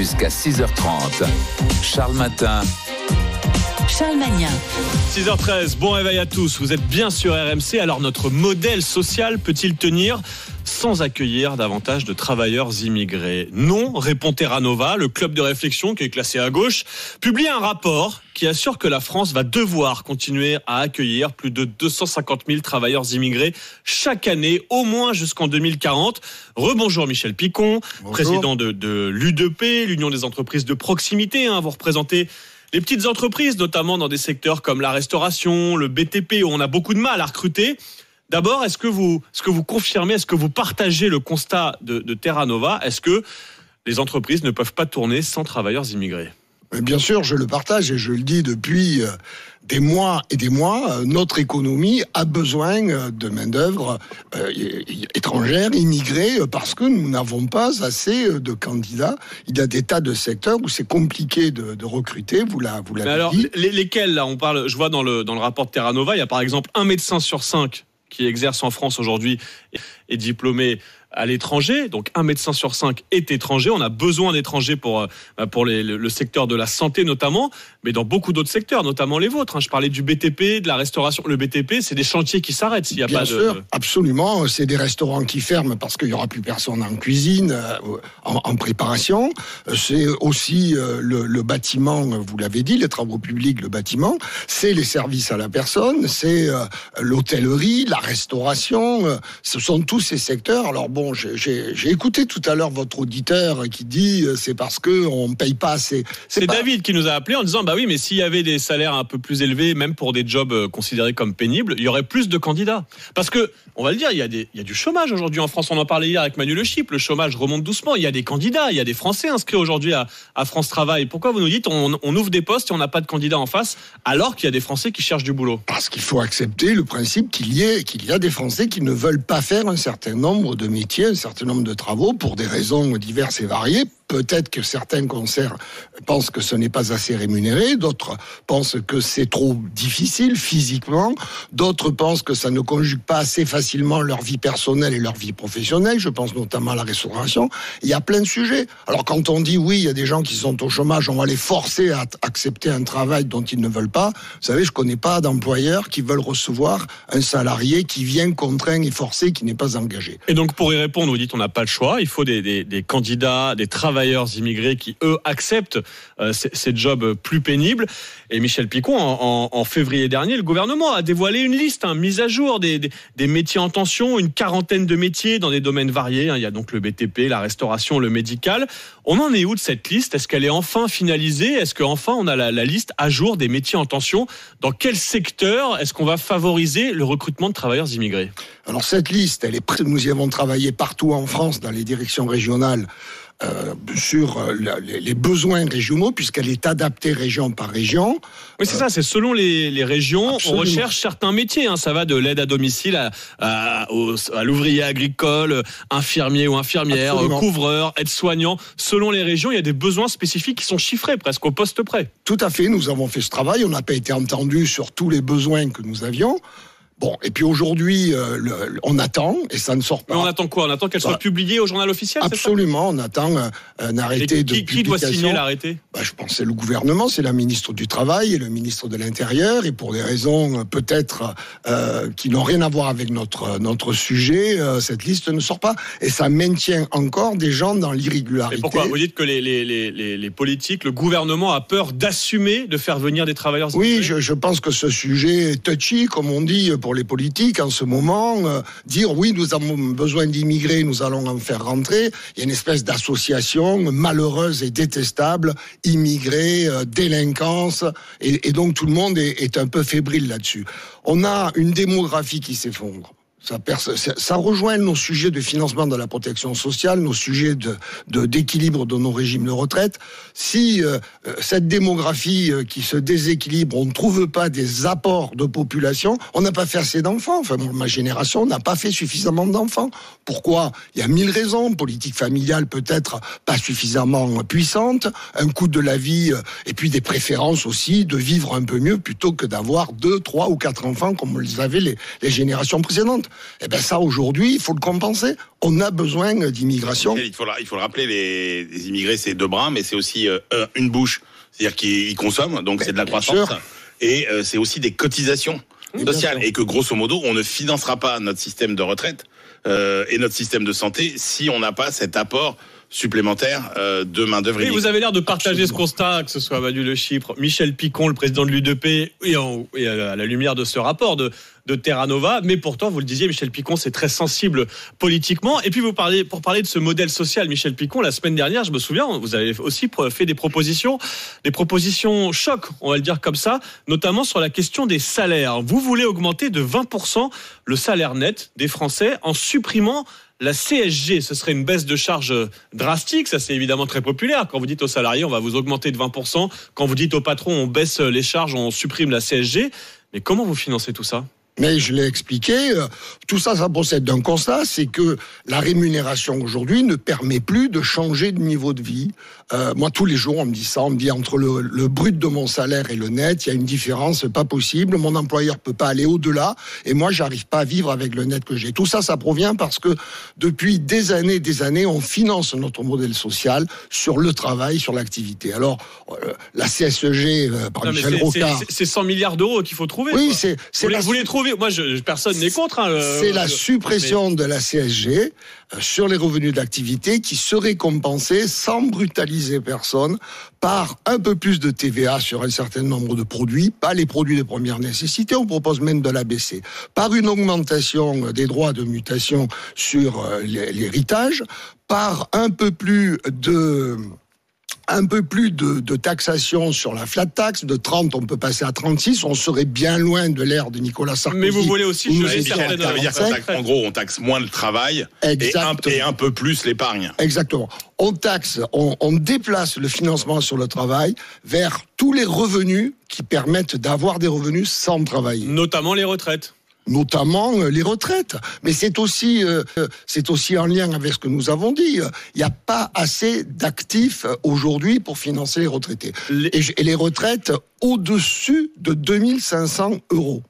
jusqu'à 6h30. Charles Matin. Charles Magnin. 6h13, bon réveil à tous. Vous êtes bien sur RMC. Alors notre modèle social peut-il tenir sans accueillir davantage de travailleurs immigrés? Non, répond Terra Nova, le club de réflexion qui est classé à gauche, publie un rapport qui assure que la France va devoir continuer à accueillir plus de 250 000 travailleurs immigrés chaque année, au moins jusqu'en 2040. Rebonjour Michel Picon, bonjour. Président de l'UDP, l'Union des entreprises de proximité. Vous représentez les petites entreprises, notamment dans des secteurs comme la restauration, le BTP, où on a beaucoup de mal à recruter. D'abord, est-ce que vous confirmez, est-ce que vous partagez le constat de Terra Nova? Est-ce que les entreprises ne peuvent pas tourner sans travailleurs immigrés? Bien sûr, je le partage et je le dis depuis des mois et des mois. Notre économie a besoin de main-d'œuvre étrangère, immigrée, parce que nous n'avons pas assez de candidats. Il y a des tas de secteurs où c'est compliqué de recruter, vous l'avez alors, dit. Lesquels, là, on parle, je vois dans le rapport de Terra Nova, il y a par exemple un médecin sur 5 qui exerce en France aujourd'hui est diplômé à l'étranger, donc un médecin sur 5 est étranger. On a besoin d'étrangers pour le secteur de la santé notamment, mais dans beaucoup d'autres secteurs, notamment les vôtres. Je parlais du BTP, de la restauration. Le BTP, c'est des chantiers qui s'arrêtent s'il n'y a Bien pas sûr, de... absolument. C'est des restaurants qui ferment parce qu'il n'y aura plus personne en cuisine, en préparation. C'est aussi le bâtiment, vous l'avez dit, les travaux publics, le bâtiment. C'est les services à la personne, c'est l'hôtellerie, la restauration. Ce sont tous ces secteurs. Alors bon, j'ai écouté tout à l'heure votre auditeur qui dit c'est parce qu'on ne paye pas assez. C'est David qui nous a appelé en disant bah oui, mais s'il y avait des salaires un peu plus élevés, même pour des jobs considérés comme pénibles, il y aurait plus de candidats. Parce que, on va le dire, il y a du chômage aujourd'hui en France. On en parlait hier avec Manu Le Chip. Le chômage remonte doucement. Il y a des candidats, il y a des Français inscrits aujourd'hui à France Travail. Pourquoi vous nous dites on ouvre des postes et on n'a pas de candidats en face alors qu'il y a des Français qui cherchent du boulot? Parce qu'il faut accepter le principe qu'il y a des Français qui ne veulent pas faire un certain nombre de métiers, un certain nombre de travaux pour des raisons diverses et variées. Peut-être que certains concerts pensent que ce n'est pas assez rémunéré, d'autres pensent que c'est trop difficile physiquement, d'autres pensent que ça ne conjugue pas assez facilement leur vie personnelle et leur vie professionnelle, je pense notamment à la restauration. Il y a plein de sujets. Alors quand on dit oui, il y a des gens qui sont au chômage, on va les forcer à accepter un travail dont ils ne veulent pas. Vous savez, je connais pas d'employeurs qui veulent recevoir un salarié qui vient contraint et forcé, qui n'est pas engagé. Et donc pour y répondre, vous dites on n'a pas le choix, il faut des candidats, des travailleurs immigrés qui, eux, acceptent ces jobs plus pénibles. Et Michel Picon, en février dernier, le gouvernement a dévoilé une liste, mise à jour des métiers en tension, une quarantaine de métiers dans des domaines variés. Il y a donc le BTP, la restauration, le médical. On en est où de cette liste? Est-ce qu'elle est enfin finalisée? Est-ce qu'enfin on a la liste à jour des métiers en tension? Dans quel secteur est-ce qu'on va favoriser le recrutement de travailleurs immigrés? Alors cette liste, nous y avons travaillé partout en France, dans les directions régionales, sur les besoins régionaux, puisqu'elle est adaptée région par région. Oui, c'est ça, c'est selon les régions. Absolument. On recherche certains métiers, ça va de l'aide à domicile à l'ouvrier agricole, infirmier ou infirmière, absolument, couvreur, aide-soignant. Selon les régions, il y a des besoins spécifiques qui sont chiffrés, presque au poste près. Tout à fait, nous avons fait ce travail, on n'a pas été entendu sur tous les besoins que nous avions. Bon, et puis aujourd'hui, on attend, et ça ne sort pas. Mais on attend quoi? On attend qu'elle soit publiée au journal officiel? Absolument, on attend un arrêté de publication. Qui doit signer l'arrêté? Je pense que c'est le gouvernement, c'est la ministre du Travail et le ministre de l'Intérieur, et pour des raisons peut-être qui n'ont rien à voir avec notre sujet, cette liste ne sort pas. Et ça maintient encore des gens dans l'irrégularité. Et pourquoi? Vous dites que les politiques, le gouvernement a peur d'assumer, de faire venir des travailleurs immigrés? Oui, je pense que ce sujet est touchy, comme on dit, pour les politiques en ce moment, dire oui, nous avons besoin d'immigrés, nous allons en faire rentrer. Il y a une espèce d'association malheureuse et détestable, immigrés, délinquance, et donc tout le monde est un peu fébrile là-dessus. On a une démographie qui s'effondre. Ça rejoint nos sujets de financement de la protection sociale, nos sujets d'équilibre de nos régimes de retraite. Si cette démographie qui se déséquilibre, on ne trouve pas des apports de population, on n'a pas fait assez d'enfants. Enfin, ma génération n'a pas fait suffisamment d'enfants. Pourquoi? Il y a 1000 raisons. Politique familiale peut-être pas suffisamment puissante, un coût de la vie, et puis des préférences aussi de vivre un peu mieux plutôt que d'avoir 2, 3 ou 4 enfants comme les avaient les générations précédentes. Eh ben ça, aujourd'hui, il faut le compenser. On a besoin d'immigration. Il faut le rappeler, les immigrés, c'est 2 bras, mais c'est aussi une bouche. C'est-à-dire qu'ils consomment, donc c'est de la croissance. Et c'est aussi des cotisations sociales. Et que grosso modo, on ne financera pas notre système de retraite et notre système de santé si on n'a pas cet apport supplémentaire de main-d'œuvre. Oui, vous avez l'air de partager ce constat, que ce soit Manu Le Chypre, Michel Picon, le président de l'UDP, et à la lumière de ce rapport de Terra Nova. Mais pourtant, vous le disiez, Michel Picon, c'est très sensible politiquement. Et puis, pour parler de ce modèle social, Michel Picon, la semaine dernière, je me souviens, vous avez aussi fait des propositions choc, on va le dire comme ça, notamment sur la question des salaires. Vous voulez augmenter de 20% le salaire net des Français en supprimant la CSG. Ce serait une baisse de charge drastique. Ça, c'est évidemment très populaire. Quand vous dites aux salariés, on va vous augmenter de 20%. Quand vous dites au patron, on baisse les charges, on supprime la CSG. Mais comment vous financez tout ça ? Mais je l'ai expliqué, tout ça, ça procède d'un constat, c'est que la rémunération aujourd'hui ne permet plus de changer de niveau de vie. Moi, tous les jours, on me dit ça, on me dit entre le brut de mon salaire et le net, il y a une différence, c'est pas possible, mon employeur peut pas aller au-delà, et moi, j'arrive pas à vivre avec le net que j'ai. Tout ça, ça provient parce que depuis des années, on finance notre modèle social sur le travail, sur l'activité. Alors, la CSG, par Michel Rocard... C'est 100 milliards d'euros qu'il faut trouver. Oui, vous les trouvez. Moi, personne n'est contre. C'est la suppression de la CSG sur les revenus d'activité qui serait compensée sans brutaliser personne par un peu plus de TVA sur un certain nombre de produits, pas les produits de première nécessité, on propose même de la baisser, par une augmentation des droits de mutation sur l'héritage, par un peu plus de taxation sur la flat tax, de 30, on peut passer à 36, on serait bien loin de l'ère de Nicolas Sarkozy. Mais vous voulez aussi... Ça veut dire qu'en gros, on taxe moins le travail et un peu plus l'épargne. Exactement. On déplace le financement sur le travail vers tous les revenus qui permettent d'avoir des revenus sans travailler. Notamment les retraites. Mais c'est aussi en lien avec ce que nous avons dit. Il n'y a pas assez d'actifs aujourd'hui pour financer les retraités. Et les retraites au-dessus de 2500 euros.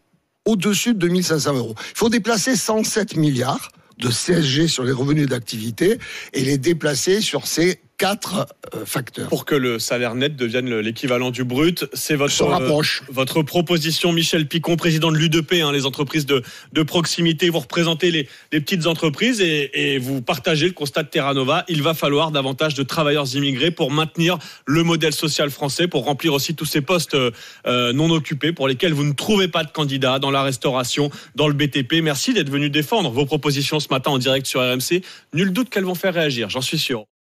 Au-dessus de 2500 euros. Il faut déplacer 107 milliards de CSG sur les revenus d'activité et les déplacer sur ces 4 facteurs. Pour que le salaire net devienne l'équivalent du brut, c'est votre proposition. Michel Picon, président de l'UDP, les entreprises de proximité, vous représentez les petites entreprises et vous partagez le constat de Terra Nova. Il va falloir davantage de travailleurs immigrés pour maintenir le modèle social français, pour remplir aussi tous ces postes non occupés pour lesquels vous ne trouvez pas de candidats dans la restauration, dans le BTP. Merci d'être venu défendre vos propositions ce matin en direct sur RMC. Nul doute qu'elles vont faire réagir, j'en suis sûr.